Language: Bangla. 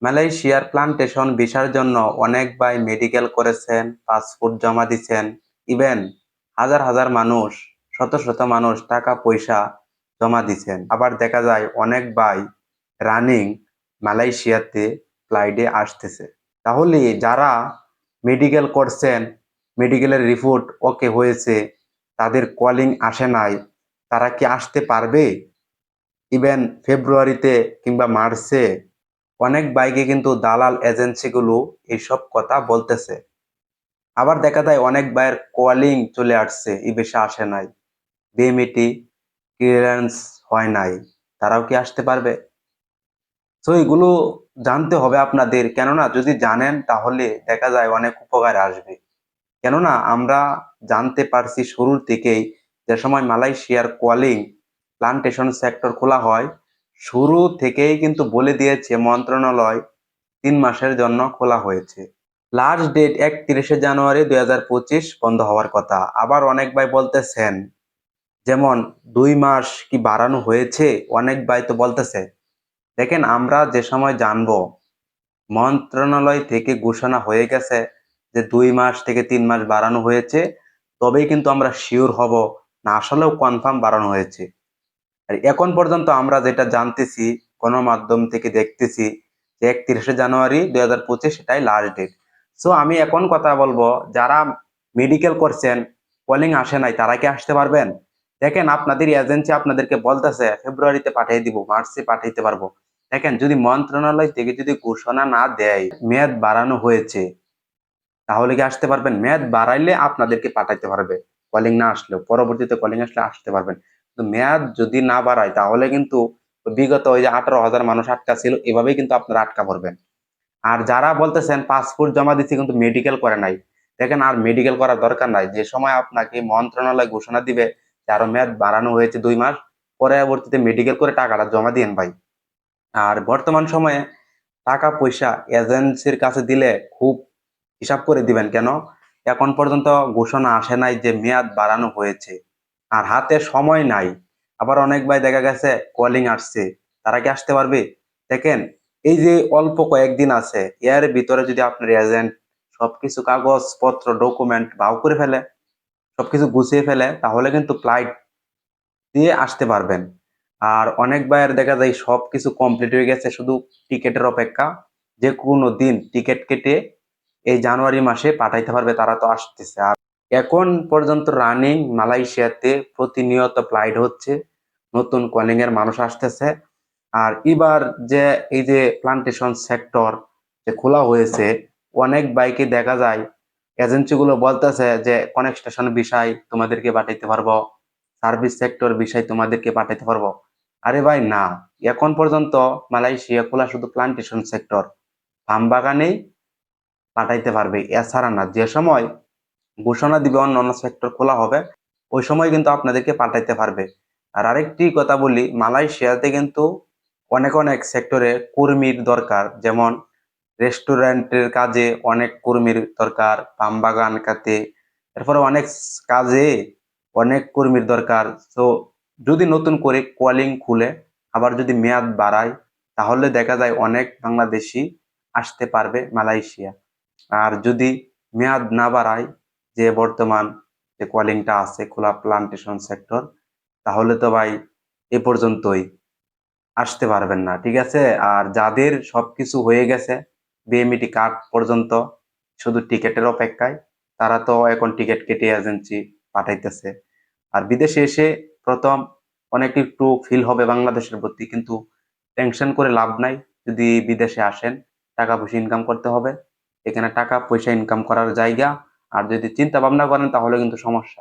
মালয়েশিয়ার প্লান্টেশন ভিসার জন্য অনেক ভাই মেডিকেল করেছেন, পাসপোর্ট জমা দিচ্ছেন। ইভেন হাজার হাজার মানুষ, শত শত মানুষ টাকা পয়সা জমা দিচ্ছেন। আবার দেখা যায় অনেক ভাই রানিং মালয়েশিয়াতে ফ্লাইটে আসতেছে। তাহলে যারা মেডিকেল করছেন, মেডিকেলের রিপোর্ট ওকে হয়েছে, তাদের কলিং আসে নাই, তারা কি আসতে পারবে? ইভেন ফেব্রুয়ারিতে কিংবা মার্চে অনেক বাইকে কিন্তু দালাল এজেন্সিগুলো এইসব কথা বলতেছে। আবার দেখা যায় অনেক বাইয়ের কলিং চলে আসছে, ই বেশি আসে নাই, বিএমইটি ক্লিয়ারেন্স হয় নাই, তারাও কি আসতে পারবে? তো এগুলো জানতে হবে আপনাদের, কেননা যদি জানেন তাহলে দেখা যায় অনেক উপকার আসবে। কেননা আমরা জানতে পারছি শুরুর থেকেই, যে সময় মালয়েশিয়ার কোয়ালিং প্লান্টেশন সেক্টর খোলা হয়, শুরু থেকেই কিন্তু বলে দিয়েছে মন্ত্রণালয় 3 মাসের জন্য খোলা হয়েছে। লাস্ট ডেট 31শে জানুয়ারি 2025 বন্ধ হওয়ার কথা। আবার অনেক ভাই বলতেছেন, যেমন 2 মাস কি বাড়ানো হয়েছে, অনেক ভাই তো বলতেছে। দেখেন, আমরা যে সময় জানবো মন্ত্রণালয় থেকে ঘোষণা হয়ে গেছে যে 2 মাস থেকে 3 মাস বাড়ানো হয়েছে, তবেই কিন্তু আমরা শিওর হব না আসলেও কনফার্ম বাড়ানো হয়েছে। আর এখন পর্যন্ত আমরা যেটা জানতেছি, গণমাধ্যম থেকে দেখতেছি যে 31শে জানুয়ারি 2025 এটাই লাস্ট ডেট। সো আমি এখন কথা বলবো, যারা মেডিকেল করছেন, কলিং আসে নাই, তারা কি আসতে পারবেন? দেখেন, আপনাদের এজেন্সি আপনাদেরকে বলতেছে ফেব্রুয়ারিতে পাঠিয়ে দিব, মার্চে পাঠাইতে পারবো। দেখেন, যদি মন্ত্রণালয় থেকে যদি ঘোষণা না দেয় মেয়াদ বাড়ানো হয়েছে, তাহলে কি আসতে পারবেন? মেয়াদ বাড়াইলে আপনাদেরকে পাঠাইতে পারবে, কলিং না আসলেও পরবর্তীতে কলিং আসলে আসতে পারবেন। তো মেয়াদ যদি না বাড়ায় তাহলে কিন্তু বিগত ওই যে 18,000 মানুষ আটকা ছিল, এভাবেই কিন্তু আপনারা আটকা পড়বেন। আর যারা বলতেছেন পাসপোর্ট জমা দিচ্ছে কিন্তু মেডিকেল করে নাই, দেখেন, আর মেডিকেল করার দরকার নাই। যে সময় আপনাকে মন্ত্রণালয় ঘোষণা দিবে যে আরো মেয়াদ বাড়ানো হয়েছে 2 মাস, পরবর্তীতে মেডিকেল করে টাকাটা জমা দিয়েন ভাই। আর বর্তমান সময়ে টাকা পয়সা এজেন্সির কাছে দিলে খুব হিসাব করে দিবেন, কেন এখন পর্যন্ত ঘোষণা আসে নাই যে মেয়াদ বাড়ানো হয়েছে, আর হাতে সময় নাই। আবার অনেক ভাই দেখা গেছে কলিং আসছে, তারা কি আসতে পারবে? দেখেন, এই যে অল্প কয়েকদিন আছে, এর ভিতরে যদি আপনার এজেন্ট সবকিছু কাগজপত্র ডকুমেন্ট বাউ করে ফেলে, সবকিছু গুছিয়ে ফেলে, তাহলে কিন্তু ফ্লাইট দিয়ে আসতে পারবেন। আর অনেক ভাইয়ের দেখা যায় সবকিছু কমপ্লিট হয়ে গেছে, শুধু টিকেটের অপেক্ষা। যে কোনো দিন টিকিট কেটে এই জানুয়ারি মাসে পাঠাইতে পারবে, তারা তো আসতেছে। আর এখন পর্যন্ত রানিং মালয়েশিয়াতে প্রতিনিয়ত ফ্লাইট হচ্ছে, নতুন কলিং এর মানুষ আসতেছে। আর এবার যে এই যে প্লান্টেশন সেক্টর যে খোলা হয়েছে, অনেক বাইকে দেখা যায় এজেন্সি গুলো বলতেছে যে কনেকশন বিষয় তোমাদেরকে পাঠাইতে পারবো, সার্ভিস সেক্টর বিষয় তোমাদেরকে পাঠাইতে পারবো। আরে ভাই না, এখন পর্যন্ত মালয়েশিয়া খোলা শুধু প্লান্টেশন সেক্টর, আম বাগানেই পাঠাইতে পারবে, এছাড়া না। যে সময় ঘোষণা দিবে অন্য অন্য সেক্টর খোলা হবে, ওই সময় কিন্তু আপনাদেরকে পাঠাইতে পারবে। আর আরেকটি কথা বলি, মালয়েশিয়াতে কিন্তু অনেক অনেক সেক্টরে কর্মীর দরকার, যেমন রেস্টুরেন্টের কাজে অনেক কর্মীর দরকার, পাম বাগান খাতে, এরপরে অনেক কাজে অনেক কর্মীর দরকার। তো যদি নতুন করে কলিং খুলে আবার যদি মেয়াদ বাড়ায়, তাহলে দেখা যায় অনেক বাংলাদেশি আসতে পারবে মালয়েশিয়া। আর যদি মেয়াদ না বাড়ায়, যে বর্তমান যে কলিংটা আছে খোলা প্লান্টেশন সেক্টর, তাহলে তো ভাই এ পর্যন্তই, আসতে পারবেন না, ঠিক আছে? আর যাদের সবকিছু হয়ে গেছে, বিএমইটি কার্ড পর্যন্ত শুধু টিকেটের অপেক্ষায়, তারা তো এখন টিকিট কেটে এজেন্সি পাঠাইতেছে। আর বিদেশে এসে প্রথম অনেক একটু ফিল হবে বাংলাদেশের প্রতি, কিন্তু টেনশন করে লাভ নাই। যদি বিদেশে আসেন, টাকা পয়সা ইনকাম করতে হবে, এখানে টাকা পয়সা ইনকাম করার জায়গা। আর যদি চিন্তা ভাবনা করেন তাহলে কিন্তু সমস্যা।